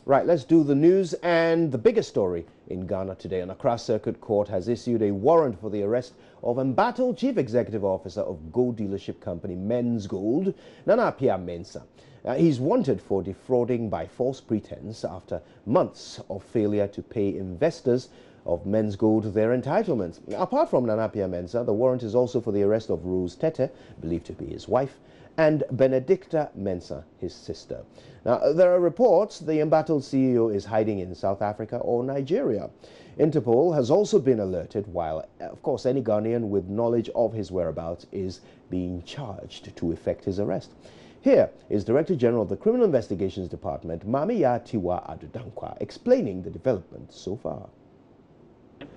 Right, let's do the news. And the biggest story in Ghana today. An Accra Circuit Court has issued a warrant for the arrest of embattled Chief Executive Officer of gold dealership company Men's Gold, Nana Mensah. He's wanted for defrauding by false pretense after months of failure to pay investors of Men's Gold their entitlements. Apart from Nana Mensah, the warrant is also for the arrest of Rose Tete, believed to be his wife, and Benedicta Mensah, his sister. Now, there are reports the embattled CEO is hiding in South Africa or Nigeria. Interpol has also been alerted, while, of course, any Ghanaian with knowledge of his whereabouts is being charged to effect his arrest. Here is Director General of the Criminal Investigations Department, Mamiya Tiwa Adudankwa, explaining the development so far.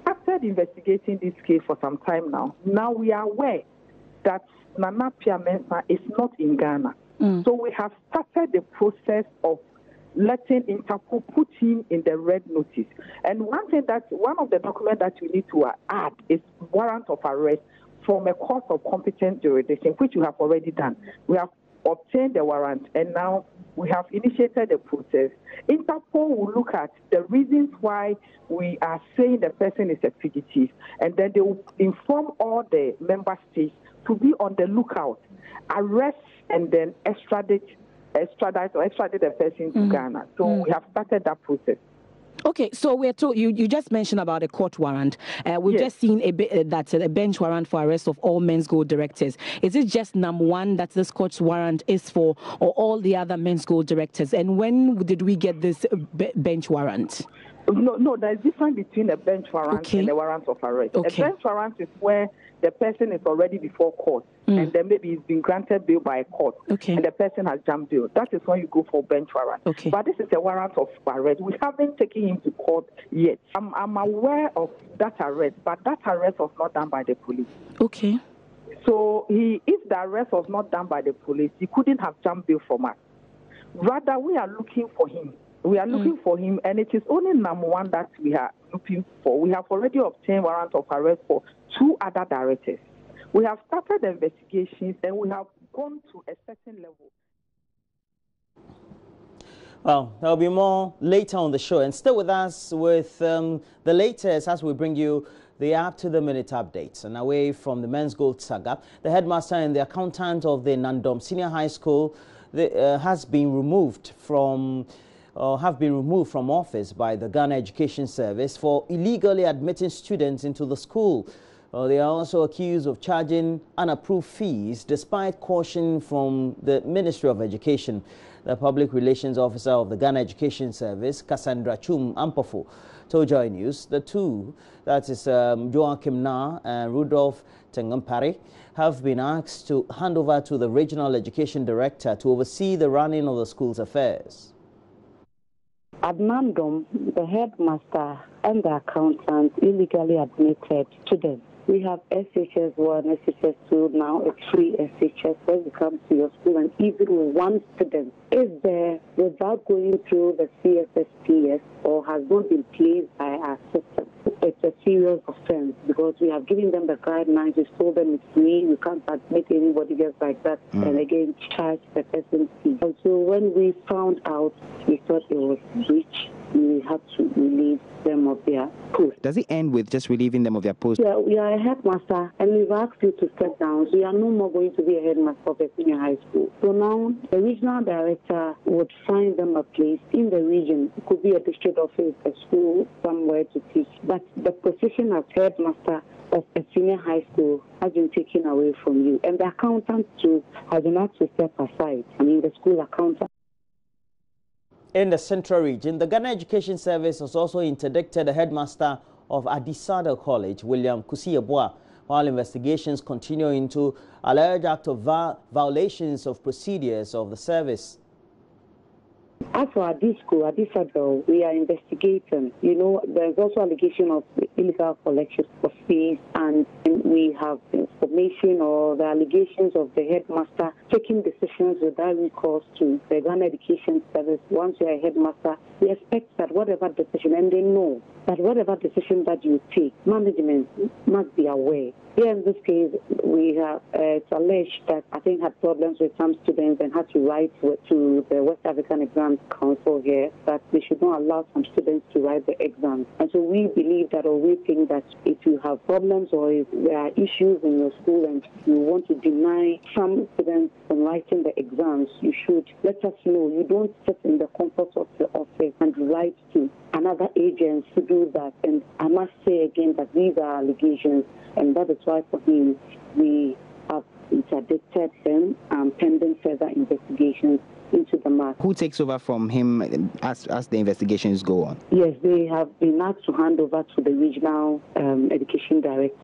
After investigating this case for some time now we are aware that Nana Mensah is not in Ghana. So we have started the process of letting Interpol put him in the red notice. And one of the documents that we need to add is warrant of arrest from a court of competent jurisdiction, which we have already done. We have obtained the warrant, and now we have initiated the process. Interpol will look at the reasons why we are saying the person is a fugitive, and then they will inform all the member states to be on the lookout, arrest, and then extradite the person to Ghana. So we have started that process. Okay, so we're told you just mentioned about a court warrant. We've just seen a bench warrant for arrest of all Men's Gold directors. Is it just number one that this court warrant is for, or all the other Men's Gold directors? And when did we get this bench warrant? No, there's a difference between a bench warrant and a warrant of arrest. A bench warrant is where the person is already before court, and then maybe he's been granted bail by a court, and the person has jumped bail. That is when you go for bench warrant. But this is a warrant of arrest. We haven't taken him to court yet. I'm aware of that arrest, but that arrest was not done by the police. So if the arrest was not done by the police, he couldn't have jumped bail from us. Rather, we are looking for him. We are looking for him, and it is only number one that we are looking for. We have already obtained warrant of arrest for 2 other directors. We have started the investigations, and we have gone to a certain level. Well, there will be more later on the show. And stay with us with the latest as we bring you the up-to-the-minute updates. And away from the Men's Gold saga, the headmaster and the accountant of the Nandom Senior High School have been removed from office by the Ghana Education Service for illegally admitting students into the school. They are also accused of charging unapproved fees despite caution from the Ministry of Education. The Public Relations Officer of the Ghana Education Service, Cassandra Chum Ampofo, told JoyNews the two, that is Joachim Nara and Rudolph Tengampari, have been asked to hand over to the Regional Education Director to oversee the running of the school's affairs. At Nandom, the headmaster and the accountant illegally admitted students. We have SHS1, SHS2, now a 3 SHS. When you come to your school and even one student is there without going through the CSSPS or has not been placed by our system, it's a serious offense because we have given them the guidelines. We told them it's free. We can't admit anybody just like that and again charge the person fee. And so when we found out, we thought it was breach. We had to relieve them of their post. Does it end with just relieving them of their post? Yeah, we are a headmaster and we've asked you to step down. We are no more going to be a headmaster of a senior high school. So now the regional director would find them a place in the region. It could be a district office, a school, somewhere to teach. But the position as headmaster of a senior high school has been taken away from you. And the accountant too has been asked to step aside. I mean, the school accountant. In the Central Region, the Ghana Education Service has also interdicted the headmaster of Adisada College, William Kusiabwa, while investigations continue into alleged act of violations of procedures of the service. As for Adisada, we are investigating. You know, there's also allegation of illegal collection of fees, and we have information or the allegations of the headmaster taking decisions without recourse to the Ghana Education Service. Once you're a headmaster, we expect that whatever decision, and they know that whatever decision that you take, management must be aware. Here in this case, we have it's alleged that I think had problems with some students and had to write to the West African Exams Council here that they should not allow some students to write the exams. And so we believe that, or we think that if you have problems or if there are issues in your school and you want to deny some students from writing the exams, you should let us know. You don't sit in the comfort of the office and write to another agency to do that. And I must say again that these are allegations, and that is why for him we have interdicted him pending further investigations into the matter. Who takes over from him as the investigations go on? Yes, they have been asked to hand over to the regional education director.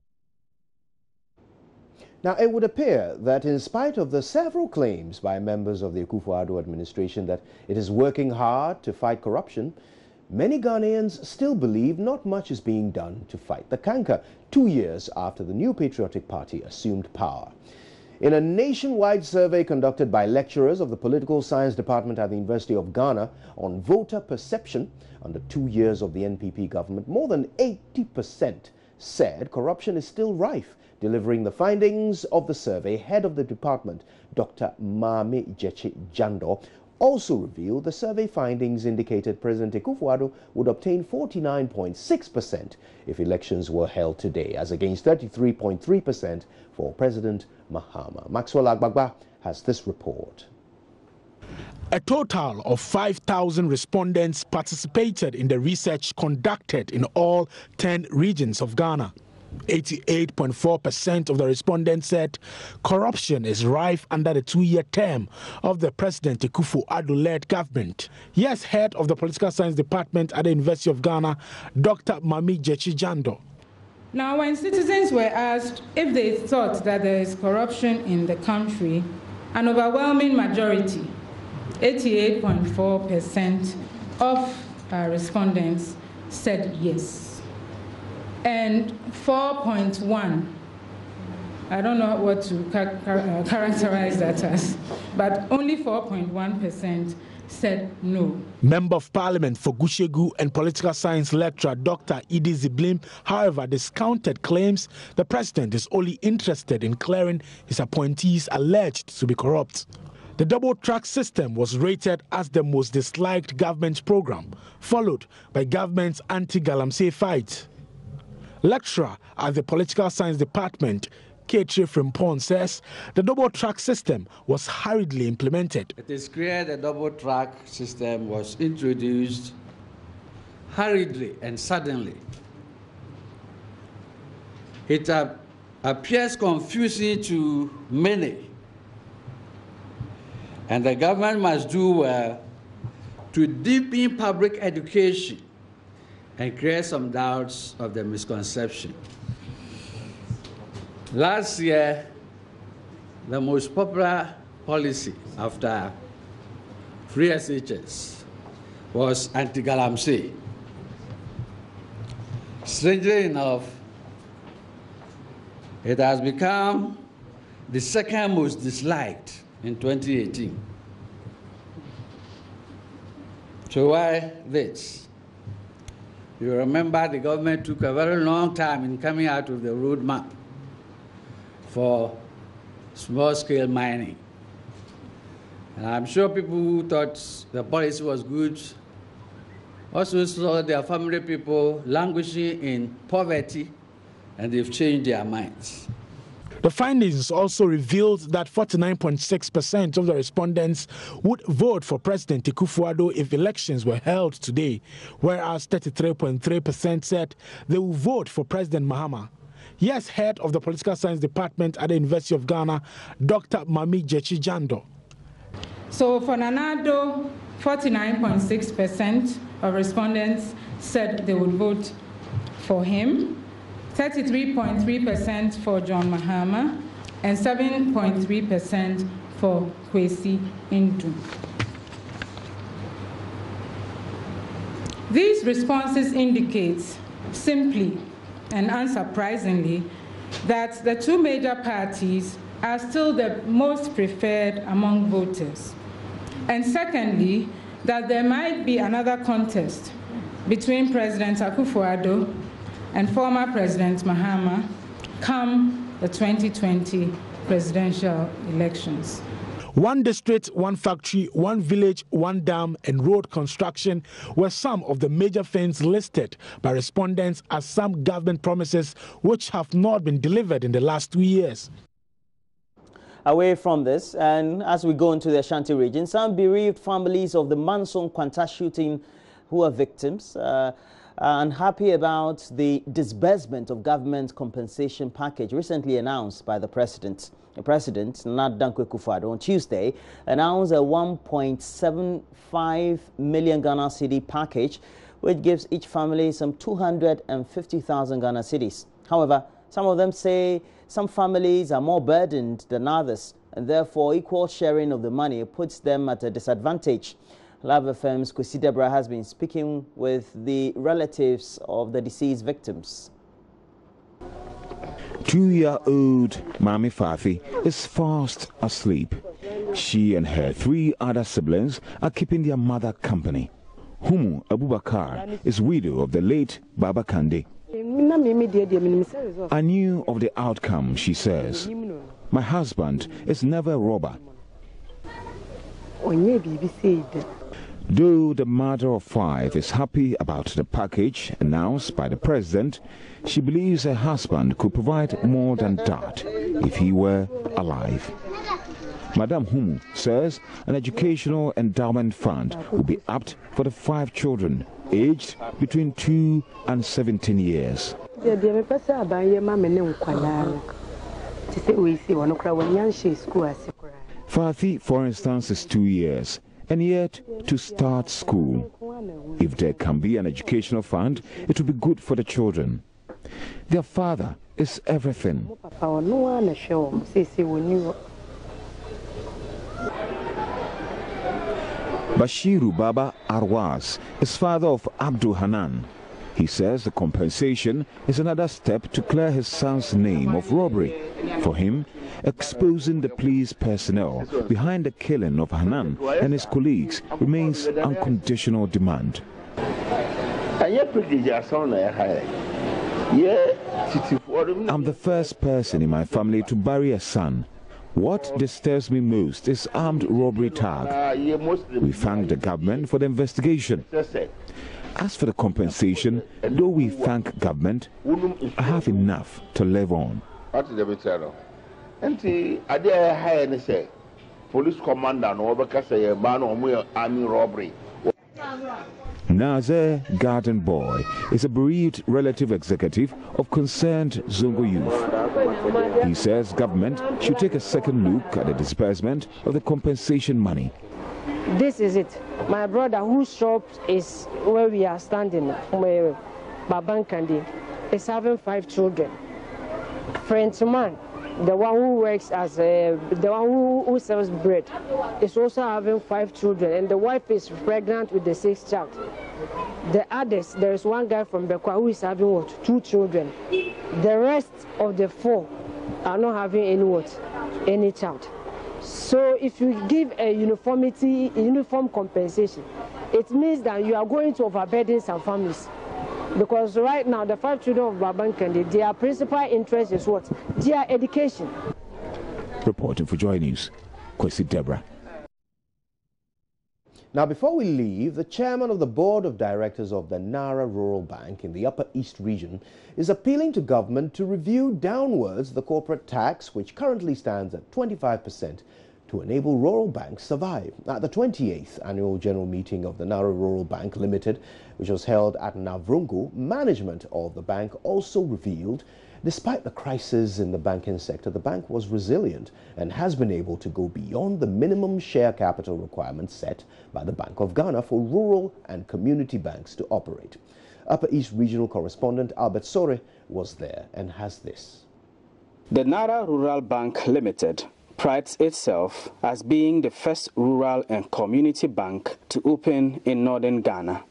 Now, it would appear that in spite of the several claims by members of the Akufo-Addo administration that it is working hard to fight corruption, many Ghanaians still believe not much is being done to fight the canker 2 years after the New Patriotic Party assumed power. In a nationwide survey conducted by lecturers of the Political Science Department at the University of Ghana on voter perception under 2 years of the NPP government, more than 80% said corruption is still rife. Delivering the findings of the survey, head of the department, Dr. Mame Jechi Jando, also revealed the survey findings indicated President Akufo-Addo would obtain 49.6% if elections were held today, as against 33.3% for President Mahama. Maxwell Agbagba has this report. A total of 5,000 respondents participated in the research conducted in all 10 regions of Ghana. 88.4% of the respondents said corruption is rife under the 2-year term of the President Akufo-Addo-led government. Yes, head of the Political Science Department at the University of Ghana, Dr. Mame Jechi Jando. Now, when citizens were asked if they thought that there is corruption in the country, an overwhelming majority, 88.4% of respondents said yes. And 4.1, I don't know what to characterize that as, but only 4.1% said no. Member of Parliament for Gushegu and political science lecturer Dr. Idi Ziblim, however, discounted claims the president is only interested in clearing his appointees alleged to be corrupt. The double-track system was rated as the most disliked government program, followed by government's anti-Galamsey fight. Lecturer at the Political Science Department, Ketri Frimpong, says the double-track system was hurriedly implemented. It is clear the double-track system was introduced hurriedly and suddenly. It appears confusing to many, and the government must do well to deepen public education and clear some doubts of the misconception. Last year, the most popular policy after free SHS was anti-Galamsey. Strangely enough, it has become the second most disliked in 2018. So why this? You remember the government took a very long time in coming out with the roadmap for small-scale mining. And I'm sure people who thought the policy was good also saw their family people languishing in poverty, and they've changed their minds. The findings also revealed that 49.6% of the respondents would vote for President Akufo-Addo if elections were held today, whereas 33.3% said they would vote for President Mahama. Yes, head of the Political Science Department at the University of Ghana, Dr. Mame Jechi Jando. So for Nanado, 49.6% of respondents said they would vote for him. 33.3% for John Mahama, and 7.3% for Kwesi Ndu. These responses indicate simply and unsurprisingly that the two major parties are still the most preferred among voters. And secondly, that there might be another contest between President Akufo-Addo and former President Mahama come the 2020 presidential elections. One district, one factory, one village, one dam, and road construction were some of the major things listed by respondents as some government promises which have not been delivered in the last 2 years. Away from this, and as we go into the Ashanti region, some bereaved families of the Manson Kwanta shooting who are victims are unhappy about the disbursement of government compensation package recently announced by the president. The president, Nana Akufo-Addo, on Tuesday announced a 1.75 million Ghana cedi package, which gives each family some 250,000 Ghana cedis. However, some of them say some families are more burdened than others, and therefore equal sharing of the money puts them at a disadvantage. Love FM's Kwesi Deborah has been speaking with the relatives of the deceased victims. 2-year-old Mami Fafi is fast asleep. She and her 3 other siblings are keeping their mother company. Humu Abubakar is widow of the late Baba Kande. I knew of the outcome, she says. My husband is never a robber. Though the mother of 5 is happy about the package announced by the president, she believes her husband could provide more than that if he were alive. Madame Humu says an educational endowment fund will be apt for the 5 children aged between 2 and 17 years. Fathi, for instance, is 2 years and yet to start school. If there can be an educational fund, it will be good for the children. Their father is everything. Bashiru Baba Arwaz is father of Abdul Hanan. He says the compensation is another step to clear his son's name of robbery. For him, exposing the police personnel behind the killing of Hanan and his colleagues remains unconditional demand. I'm the first person in my family to bury a son. What disturbs me most is armed robbery tag. We thank the government for the investigation. As for the compensation, though we thank government, I have enough to live on. Police commander no say army robbery. Nazer Garden Boy is a bereaved relative executive of concerned Zongo youth. He says government should take a second look at the disbursement of the compensation money. This is it. My brother, whose shop is where we are standing, Babankandi, is having 5 children. Frenchman, the one who works as the one who sells bread, is also having 5 children, and the wife is pregnant with the 6th child. The others, there is one guy from Bekwa who is having 2 children. The rest of the 4 are not having any child. So if you give a uniform compensation, it means that you are going to overburden some families. Because right now, the 5 children of Babankande, their principal interest is what? Their education. Reporting for JoyNews, Kwesi Deborah. Now, before we leave, the chairman of the board of directors of the Nara Rural Bank in the Upper East region is appealing to government to review downwards the corporate tax, which currently stands at 25%, to enable rural banks survive. At the 28th annual general meeting of the Nara Rural Bank Limited, which was held at Navrungu, management of the bank also revealed despite the crisis in the banking sector, the bank was resilient and has been able to go beyond the minimum share capital requirements set by the Bank of Ghana for rural and community banks to operate. Upper East Regional Correspondent Albert Sore was there and has this. The Nara Rural Bank Limited prides itself as being the first rural and community bank to open in northern Ghana.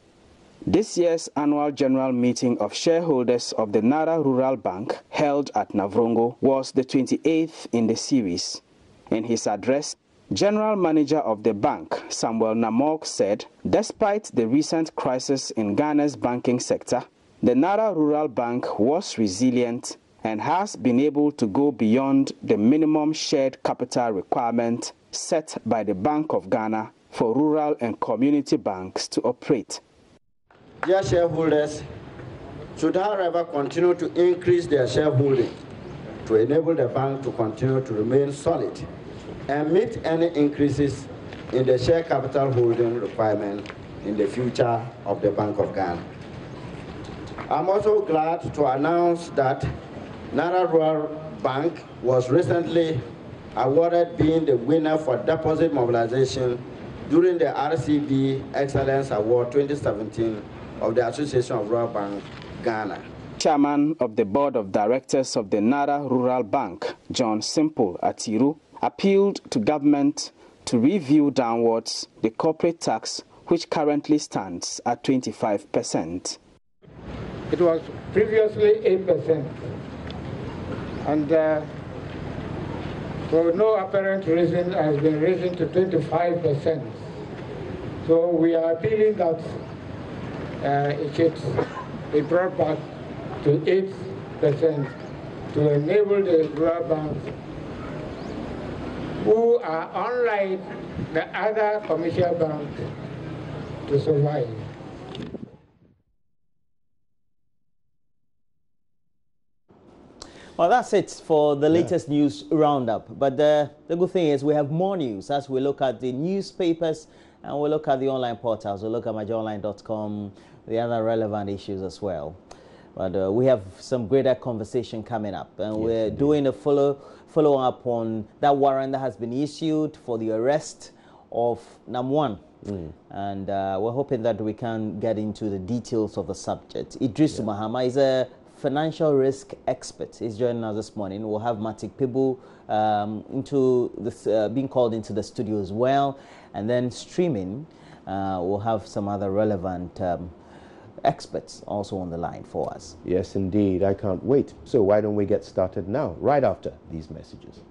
This year's annual general meeting of shareholders of the Nara Rural Bank, held at Navrungu, was the 28th in the series. In his address, General Manager of the bank, Samuel Namok, said, despite the recent crisis in Ghana's banking sector, the Nara Rural Bank was resilient and has been able to go beyond the minimum shared capital requirement set by the Bank of Ghana for rural and community banks to operate. Dear shareholders, should however continue to increase their shareholding to enable the bank to continue to remain solid and meet any increases in the share capital holding requirement in the future of the Bank of Ghana. I'm also glad to announce that Nara Rural Bank was recently awarded being the winner for deposit mobilization during the RCB Excellence Award 2017 of the Association of Rural Bank, Ghana. Chairman of the Board of Directors of the Nara Rural Bank, John Simple Atiru, appealed to government to review downwards the corporate tax, which currently stands at 25%. It was previously 8%, and for no apparent reason has been risen to 25%. So we are appealing that it should be brought back to 8% to enable the rural banks, who are unlike the other commercial banks, to survive. Well, that's it for the latest news roundup. But the good thing is we have more news as we look at the newspapers and we look at the online portals. We look at myjoyonline.com, the other relevant issues as well. But we have some greater conversation coming up, and we're doing a follow-up on that warrant that has been issued for the arrest of Nam1. And we're hoping that we can get into the details of the subject. Idris Mahama is a financial risk expert. He's joining us this morning. We'll have Matik Pibu into this, being called into the studio as well. And then streaming, we'll have some other relevant experts also on the line for us. Yes, indeed. I can't wait. So why don't we get started now, right after these messages?